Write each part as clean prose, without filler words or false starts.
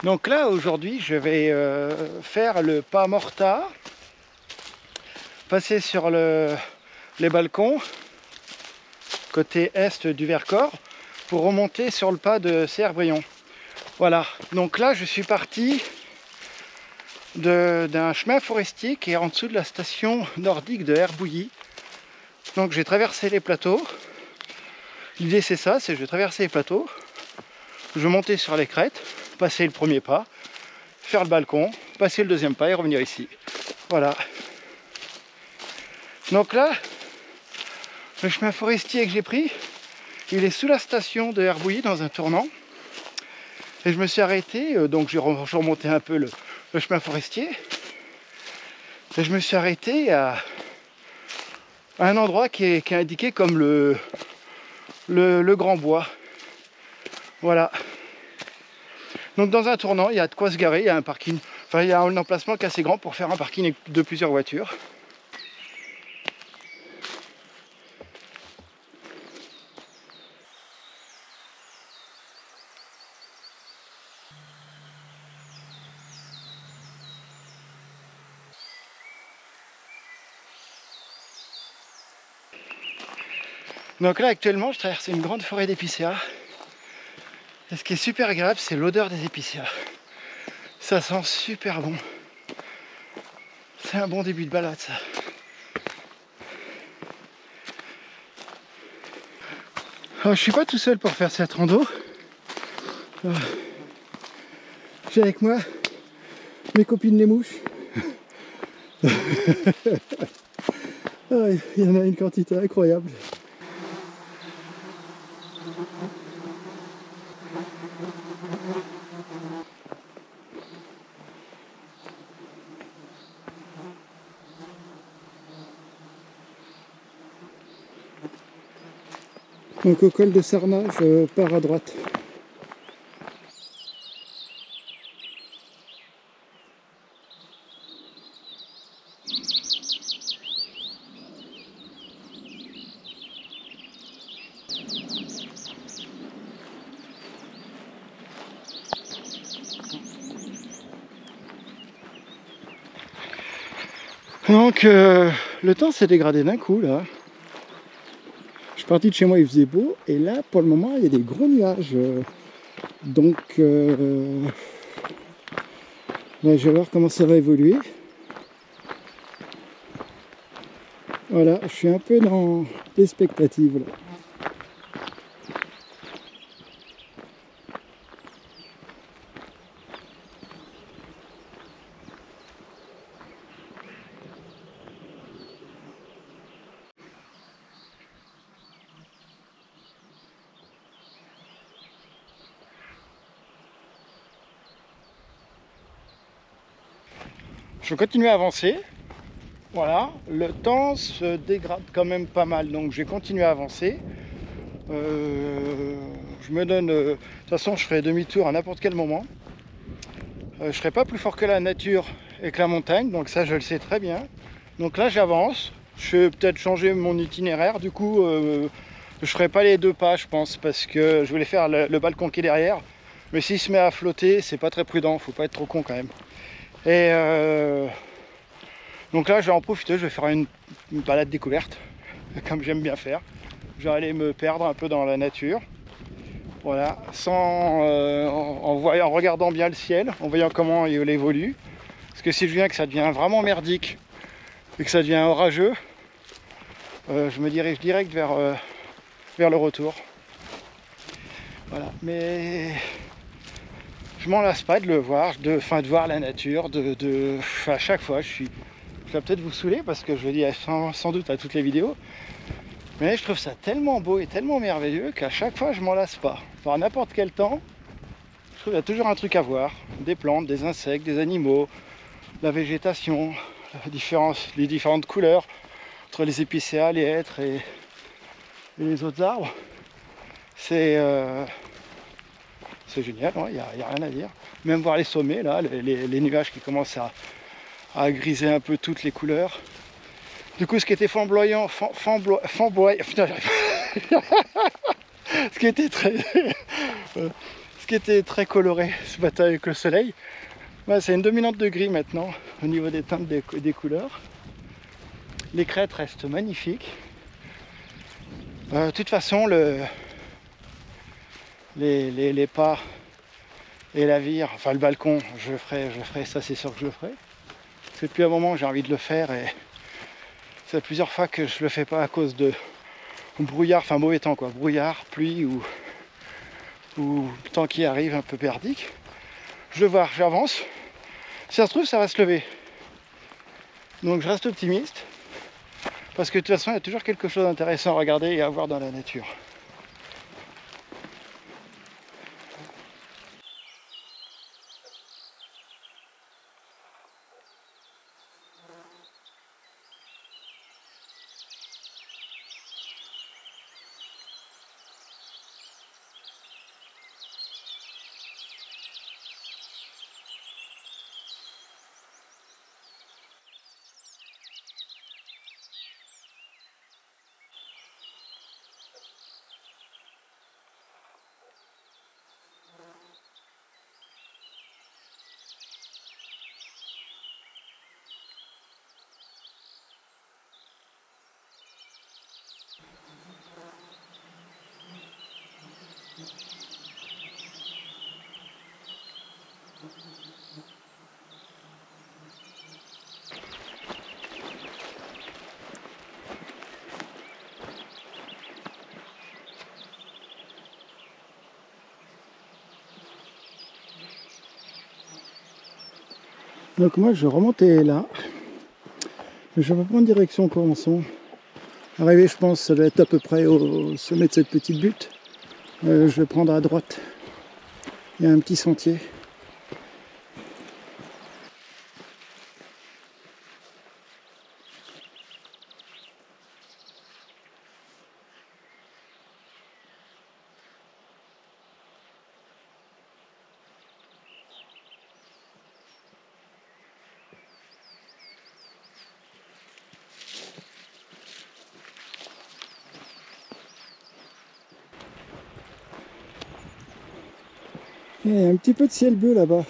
Donc là aujourd'hui je vais faire le pas Morta, passer sur les balcons côté est du Vercors pour remonter sur le pas de Cerbrion. Voilà, donc là je suis parti d'un chemin forestier qui est en dessous de la station nordique de Herbouilly. Donc j'ai traversé les plateaux. L'idée c'est ça, c'est que je vais traverser les plateaux, je vais monter sur les crêtes, passer le premier pas, faire le balcon, passer le deuxième pas et revenir ici. Voilà. Donc là, le chemin forestier que j'ai pris, il est sous la station de Herbouilly dans un tournant. Et je me suis arrêté, donc j'ai remonté un peu le chemin forestier. Et je me suis arrêté à un endroit qui est indiqué comme le Grand Bois. Voilà. Donc dans un tournant, il y a de quoi se garer, il y a un parking, enfin il y a un emplacement qui est assez grand pour faire un parking de plusieurs voitures. Donc là actuellement je traverse une grande forêt d'épicéas. Et ce qui est super agréable, c'est l'odeur des épicéas. Ça sent super bon. C'est un bon début de balade ça. Alors, je suis pas tout seul pour faire cette rando. J'ai avec moi mes copines les mouches. Il y en a une quantité incroyable. Donc au col de Sarna, je pars à droite. Donc le temps s'est dégradé d'un coup là. Je suis parti de chez moi, il faisait beau et là pour le moment il y a des gros nuages. Donc là, je vais voir comment ça va évoluer. Voilà, je suis un peu dans l'expectative là. Je continue à avancer. Voilà, le temps se dégrade quand même pas mal, donc je vais continuer à avancer. Je me donne... de toute façon, je ferai demi-tour à n'importe quel moment. Je ne serai pas plus fort que la nature et que la montagne, donc ça je le sais très bien. Donc là j'avance, je vais peut-être changer mon itinéraire, du coup je ne ferai pas les deux pas je pense, parce que je voulais faire le balcon qui est derrière. Mais s'il se met à flotter, c'est pas très prudent, faut pas être trop con quand même. Et donc là je vais en profiter, je vais faire une balade découverte, comme j'aime bien faire. Je vais aller me perdre un peu dans la nature. Voilà, en regardant bien le ciel, en voyant comment il évolue. Parce que si je viens que ça devient vraiment merdique et que ça devient orageux, je me dirige direct vers le retour. Voilà, mais je m'en lasse pas de le voir, de voir la nature, à chaque fois, je vais peut-être vous saouler parce que je le dis sans doute à toutes les vidéos, mais je trouve ça tellement beau et tellement merveilleux qu'à chaque fois je m'en lasse pas. Par n'importe quel temps, je trouve qu'il y a toujours un truc à voir, des plantes, des insectes, des animaux, la végétation, les différentes couleurs entre les épicéas, les hêtres et les autres arbres. C'est génial, il n'y a rien à dire. Même voir les sommets, là, les nuages qui commencent à griser un peu toutes les couleurs. Du coup, ce qui était flamboyant, ce qui était qui était très coloré ce matin avec le soleil, c'est une dominante de gris maintenant au niveau des teintes des couleurs. Les crêtes restent magnifiques. De toute façon, les pas et la vire, enfin le balcon, je le ferai, ça c'est sûr que je le ferai. Parce que depuis un moment j'ai envie de le faire et ça fait plusieurs fois que je le fais pas à cause de brouillard, enfin mauvais temps quoi, brouillard, pluie ou temps qui arrive un peu perdique. Je le vois, j'avance. Si ça se trouve, ça va se lever. Donc je reste optimiste. Parce que de toute façon, il y a toujours quelque chose d'intéressant à regarder et à voir dans la nature. Donc moi je remontais là. Je vais prendre direction Corançon. Arrivé, je pense, ça doit être à peu près au sommet de cette petite butte. Je vais prendre à droite. Il y a un petit sentier. Il y a un petit peu de ciel bleu là-bas.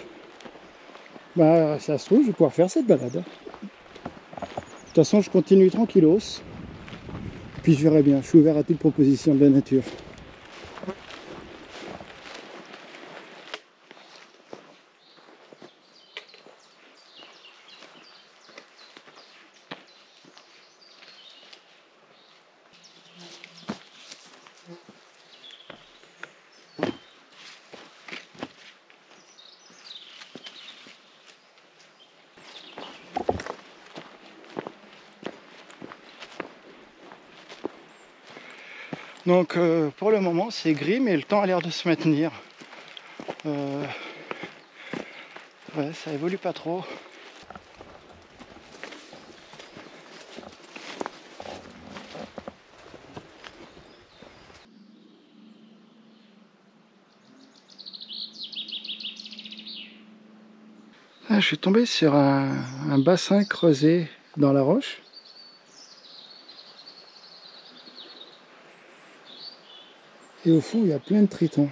Bah ça se trouve, je vais pouvoir faire cette balade. De toute façon, je continue tranquillos. Puis je verrai bien, je suis ouvert à toute proposition de la nature. Donc pour le moment c'est gris mais le temps a l'air de se maintenir. Ouais, ça évolue pas trop. Je suis tombé sur un bassin creusé dans la roche. Et au fond il y a plein de tritons.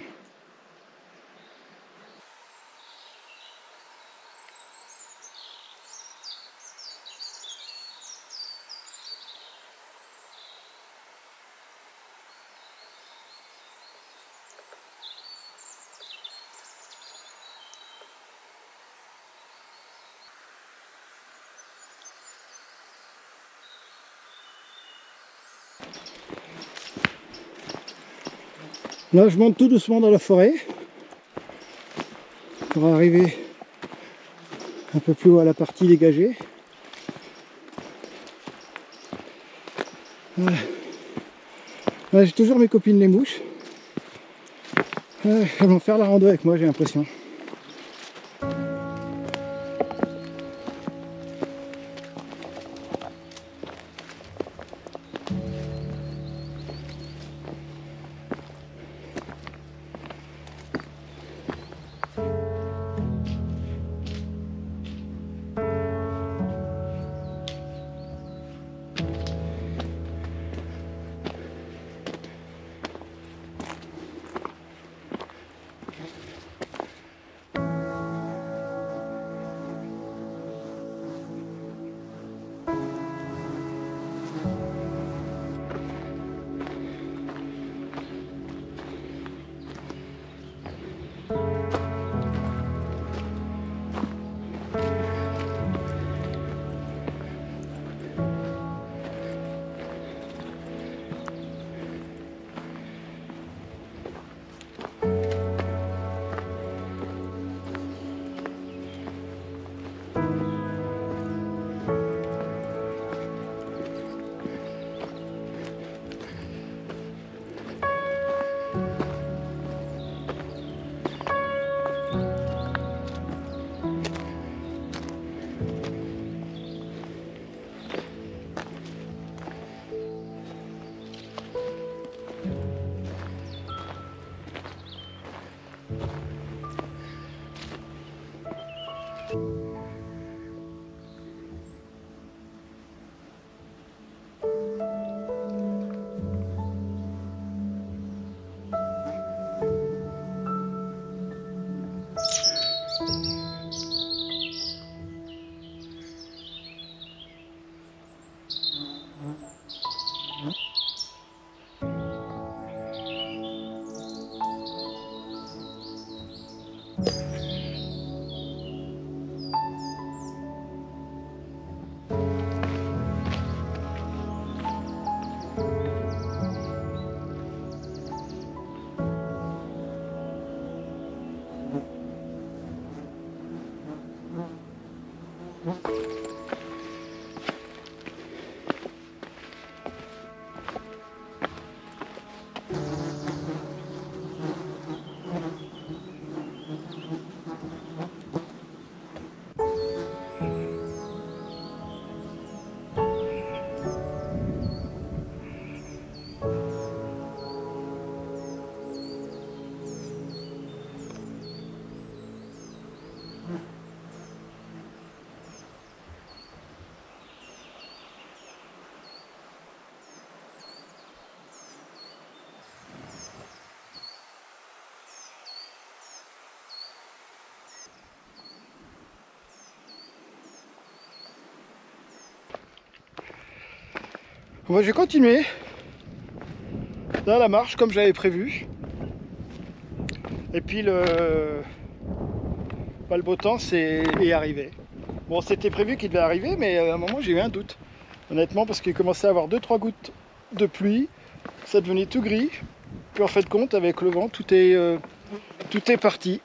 Là je monte tout doucement dans la forêt pour arriver un peu plus haut à la partie dégagée. Là, j'ai toujours mes copines les mouches. Elles vont faire la rando avec moi, j'ai l'impression. Bon, je vais continuer là la marche comme j'avais prévu. Et puis le beau temps est arrivé. Bon, c'était prévu qu'il devait arriver, mais à un moment j'ai eu un doute. Honnêtement, parce qu'il commençait à avoir 2-3 gouttes de pluie, ça devenait tout gris. Puis en fait de compte, avec le vent, tout est parti.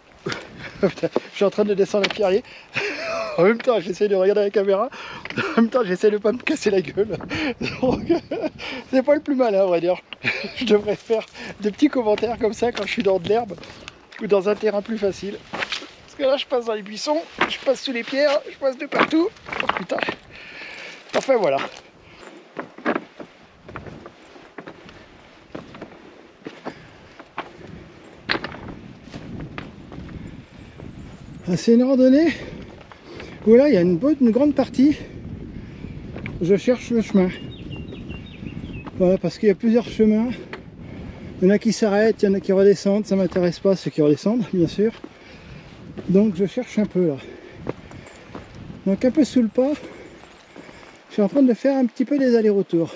Je suis en train de descendre le pierrier. En même temps, j'essaie de regarder la caméra. En même temps, j'essaie de pas me casser la gueule. Donc, c'est pas le plus mal, hein, à vrai dire. Je devrais faire des petits commentaires comme ça quand je suis dans de l'herbe ou dans un terrain plus facile. Parce que là, je passe dans les buissons, je passe sous les pierres, je passe de partout. Oh putain. Enfin, voilà. C'est une randonnée où là il y a une grande partie, je cherche le chemin. Voilà, parce qu'il y a plusieurs chemins. Il y en a qui s'arrêtent, il y en a qui redescendent. Ça m'intéresse pas ceux qui redescendent, bien sûr. Donc je cherche un peu là. Donc un peu sous le pas, je suis en train de faire un petit peu des allers-retours.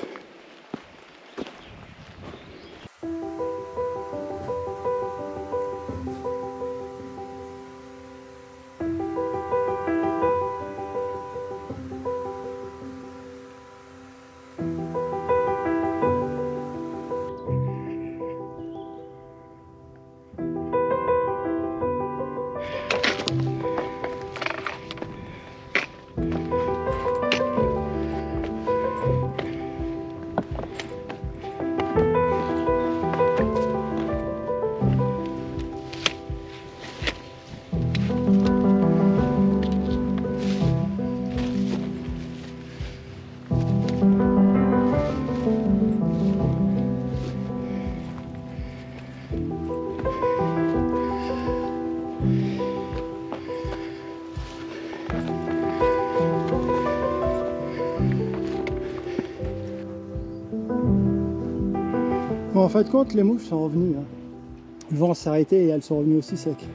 Bon, en fin de compte, les mouches sont revenues. Hein. Le vent s'est arrêté et elles sont revenues aussi secs.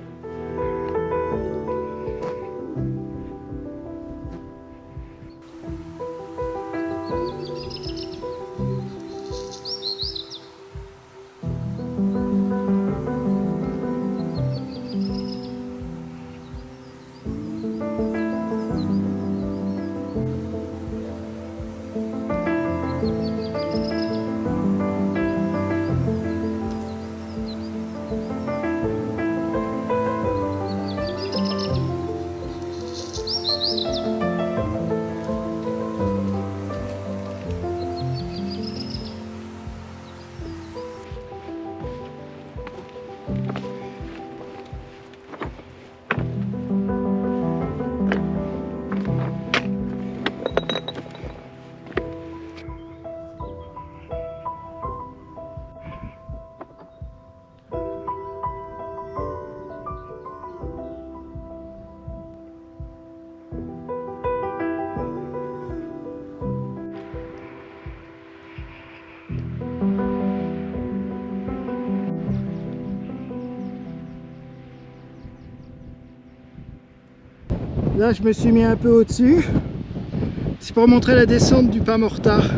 Là, je me suis mis un peu au-dessus. C'est pour montrer la descente du Pas Mortard.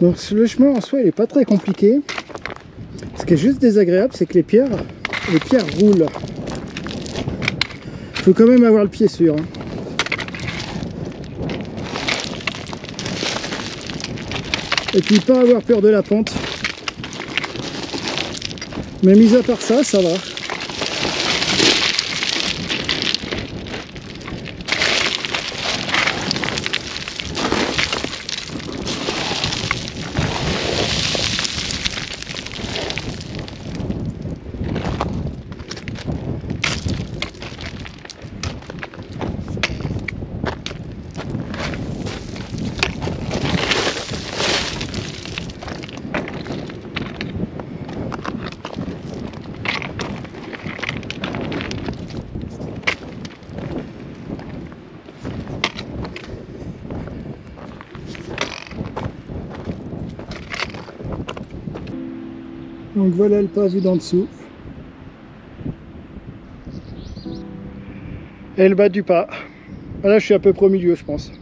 Donc le chemin en soi il n'est pas très compliqué. Ce qui est juste désagréable c'est que les pierres roulent. Il faut quand même avoir le pied sûr. Hein. Et puis pas avoir peur de la pente. Mais mis à part ça, ça va. Donc voilà le pas vu d'en dessous. Et le bas du pas. Là je suis à peu près au milieu je pense.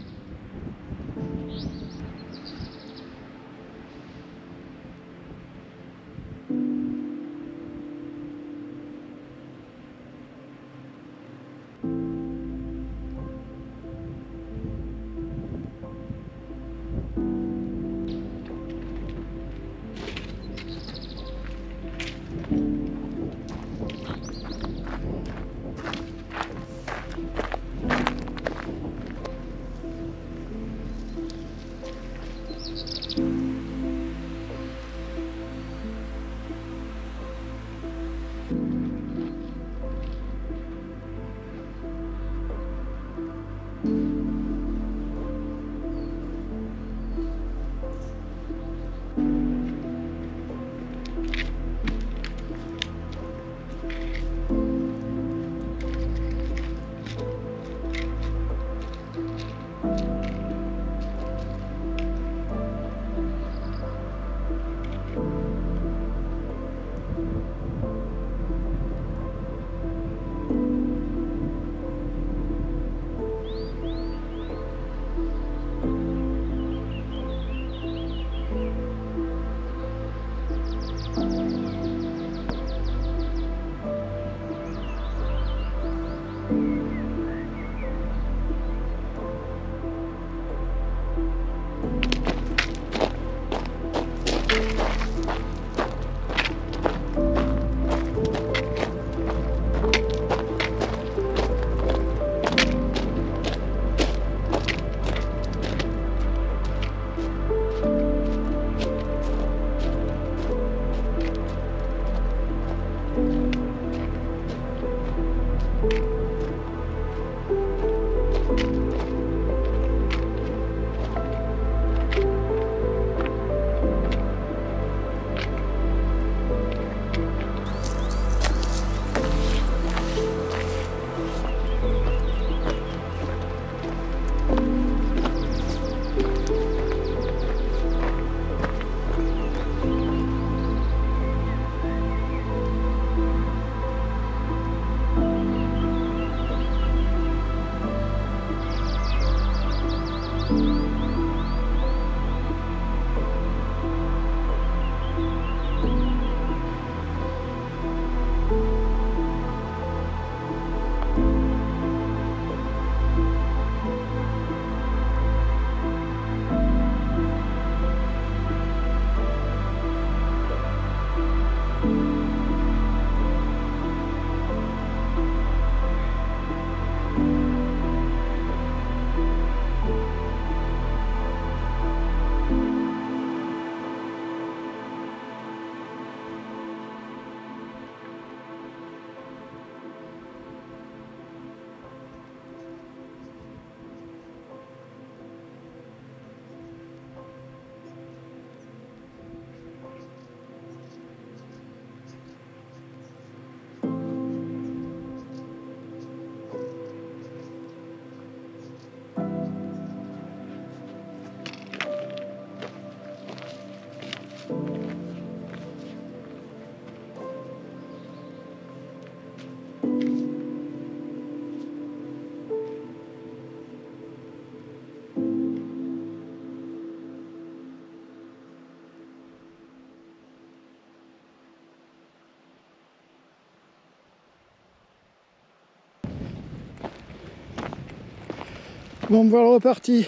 Bon, me voilà reparti.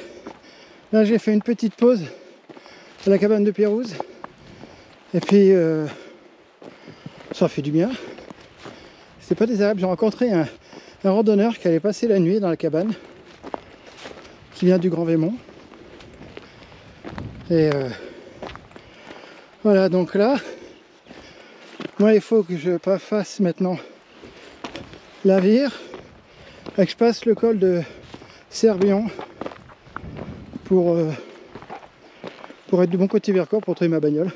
Là, j'ai fait une petite pause à la cabane de Pérouse. Et puis, ça fait du bien. C'était pas désagréable. J'ai rencontré un randonneur qui allait passer la nuit dans la cabane, qui vient du Grand Vémont. Et voilà, donc là, moi, il faut que je fasse maintenant la vire et que je passe le col de Cerbion pour être du bon côté Vercors pour trouver ma bagnole.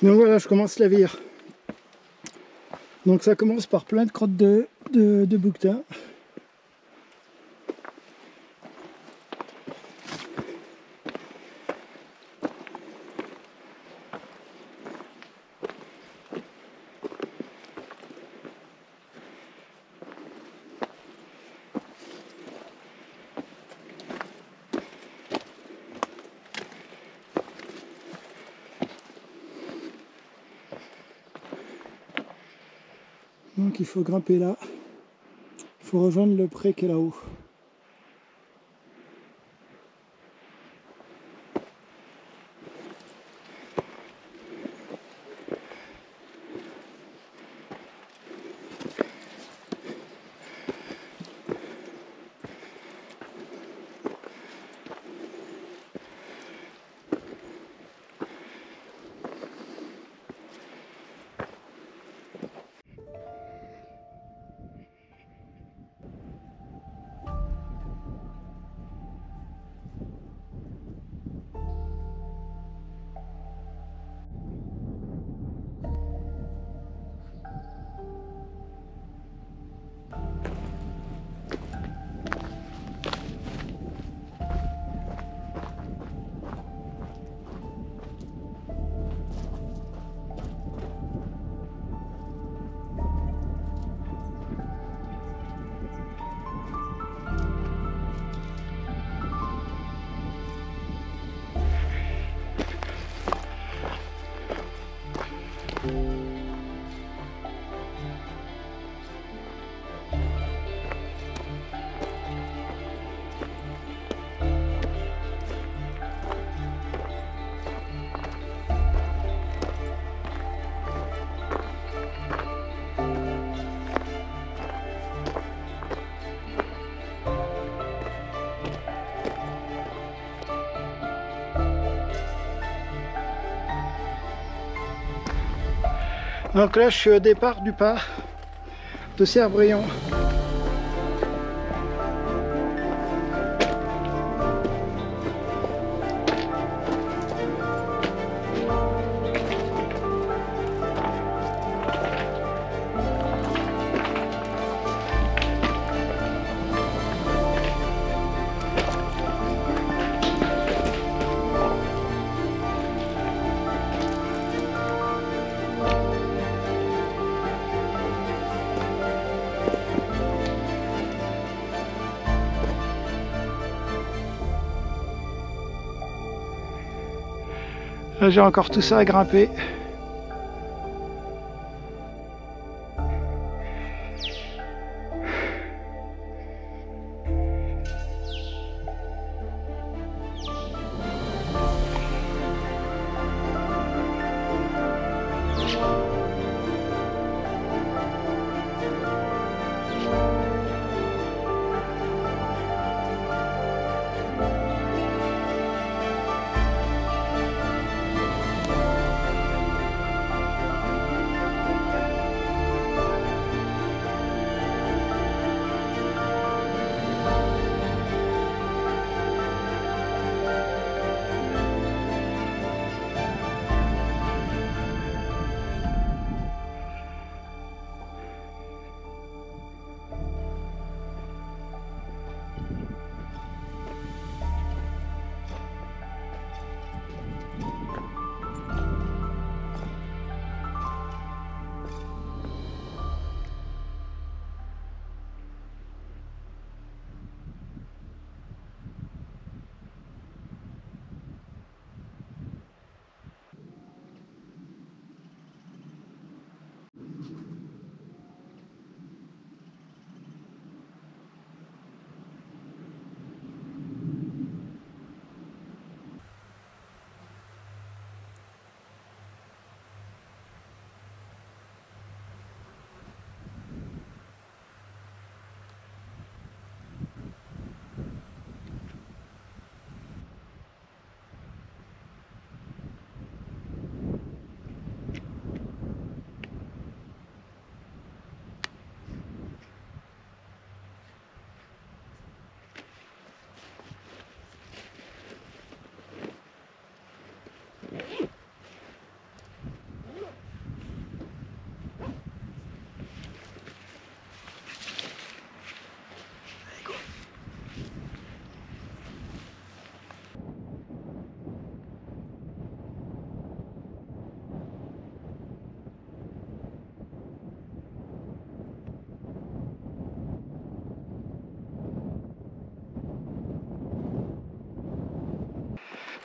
Donc voilà, je commence la vire. Donc ça commence par plein de crottes de bouquetin. Donc il faut grimper là, il faut rejoindre le pré qui est là-haut. Donc là je suis au départ du pas de Cerbrion. Là j'ai encore tout ça à grimper.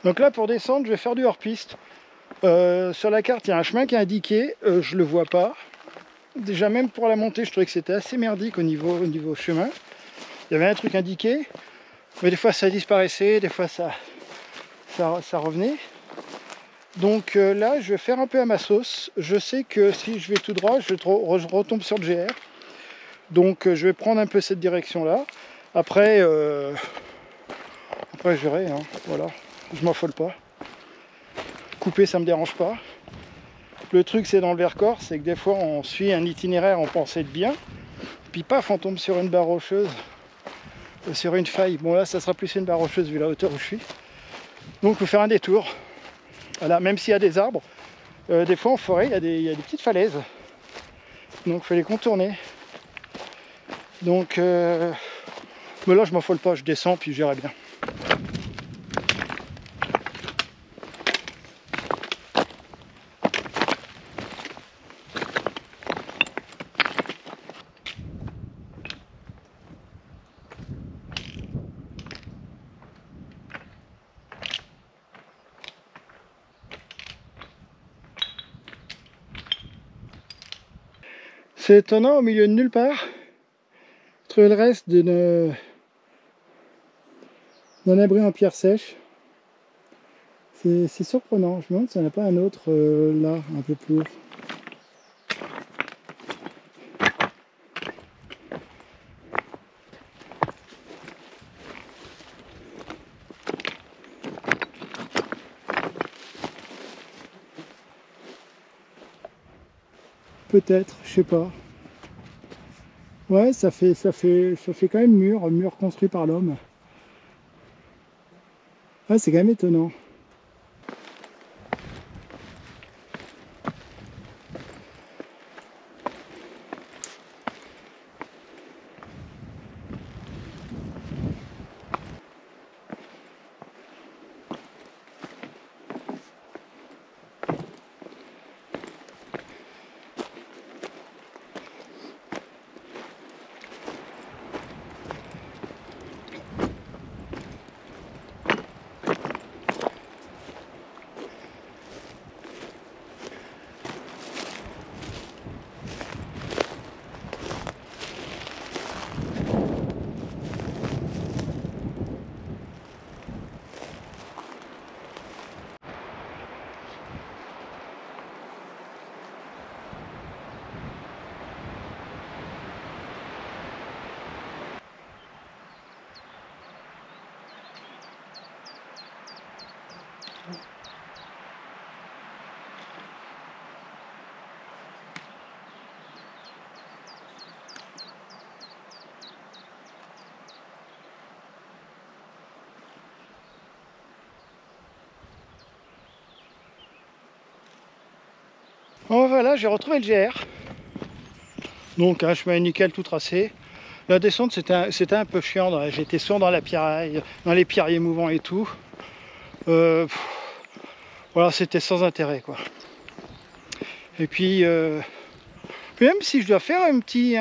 Donc là pour descendre je vais faire du hors-piste. Sur la carte il y a un chemin qui est indiqué, je le vois pas. Déjà même pour la montée je trouvais que c'était assez merdique au niveau chemin. Il y avait un truc indiqué, mais des fois ça disparaissait, des fois ça revenait. Donc là je vais faire un peu à ma sauce. Je sais que si je vais tout droit je retombe sur le GR. Donc je vais prendre un peu cette direction là. Après je verrai, hein. Voilà, je m'affole pas. Couper ça me dérange pas. Le truc c'est dans le Vercors, c'est que des fois on suit un itinéraire, on pense être bien, puis paf on tombe sur une barre rocheuse, sur une faille. Bon là ça sera plus une barre rocheuse vu la hauteur où je suis. Donc il faut faire un détour. Voilà, même s'il y a des arbres, des fois en forêt il y a des petites falaises. Donc il faut les contourner. Donc mais là je m'affole pas, je descends puis j'irai bien. C'est étonnant, au milieu de nulle part, trouver le reste d'un abri en pierre sèche. C'est surprenant, je me demande s'il n'y en a pas un autre là, un peu plus haut. Peut-être, je sais pas. Ouais, ça fait quand même mur construit par l'homme. Ouais, c'est quand même étonnant. Bon voilà, j'ai retrouvé le GR. Donc un chemin nickel tout tracé. La descente c'était un peu chiant, j'étais souvent dans la pierraille, dans les pierriers mouvants et tout. Voilà, c'était sans intérêt quoi. Et puis même si je dois faire un petit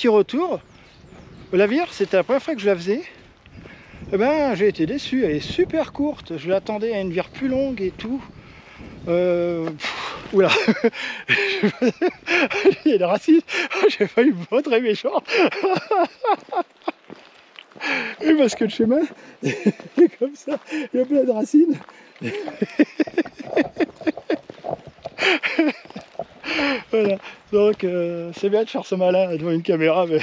retour, la Vire c'était la première fois que je la faisais. Eh ben j'ai été déçu, elle est super courte, je l'attendais à une vire plus longue et tout. Oula, il y a une racine, j'ai failli me voir très méchant. Et parce que le chemin est comme ça, il y a plein de racines. Voilà, donc c'est bien de faire ce malin devant une caméra, mais...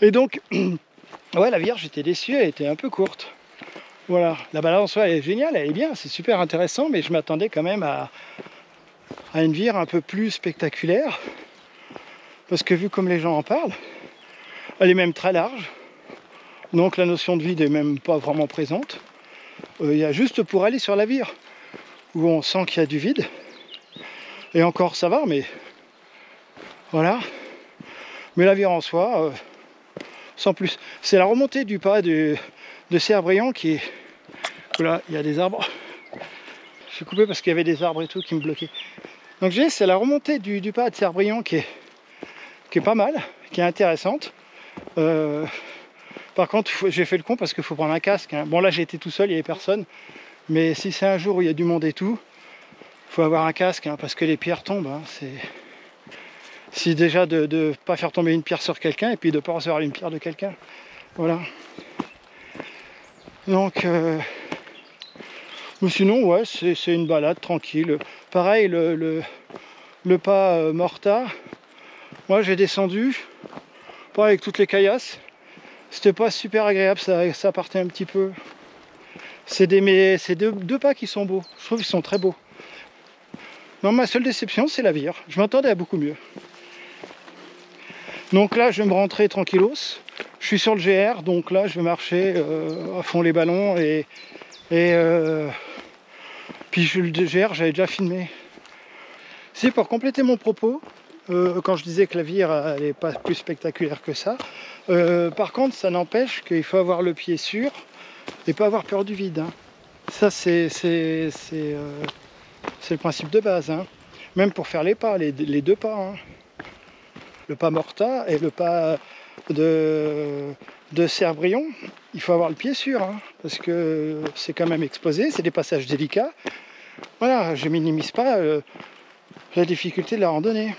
Et donc, ouais, la Vierge, j'étais déçu, elle était un peu courte. Voilà, la balade en soi elle est géniale, elle est bien, c'est super intéressant, mais je m'attendais quand même à une vire un peu plus spectaculaire, parce que vu comme les gens en parlent, elle est même très large, donc la notion de vide est même pas vraiment présente. Il y a juste pour aller sur la vire, où on sent qu'il y a du vide, et encore ça va, mais voilà. Mais la vire en soi, sans plus. C'est la remontée du pas de Cerf-Brillant qui est... Voilà, il y a des arbres. Je suis coupé parce qu'il y avait des arbres et tout qui me bloquaient. Donc c'est la remontée du pas de Cerf-Brillant qui est pas mal, qui est intéressante. Par contre, j'ai fait le con parce qu'il faut prendre un casque, hein. Bon là j'ai été tout seul, il n'y avait personne. Mais si c'est un jour où il y a du monde et tout, il faut avoir un casque, hein, parce que les pierres tombent. Hein, si déjà de ne pas faire tomber une pierre sur quelqu'un et puis de ne pas recevoir une pierre de quelqu'un. Voilà. Donc, mais sinon, ouais, c'est une balade tranquille. Pareil, le pas Morta, moi j'ai descendu, pas avec toutes les caillasses. C'était pas super agréable, ça partait un petit peu. C'est deux pas qui sont beaux. Je trouve qu'ils sont très beaux. Non, ma seule déception, c'est la vire. Je m'attendais à beaucoup mieux. Donc là, je vais me rentrer tranquillos. Je suis sur le GR, donc là, je vais marcher à fond les ballons et puis le GR, j'avais déjà filmé. Si, pour compléter mon propos, quand je disais que la vire n'est pas plus spectaculaire que ça, par contre, ça n'empêche qu'il faut avoir le pied sûr et pas avoir peur du vide. Hein. Ça, c'est le principe de base. Hein. Même pour faire les pas, les deux pas. Hein. Le pas Morta et le pas de Cerbrion, il faut avoir le pied sûr, hein, parce que c'est quand même exposé, c'est des passages délicats. Voilà, je minimise pas la difficulté de la randonnée.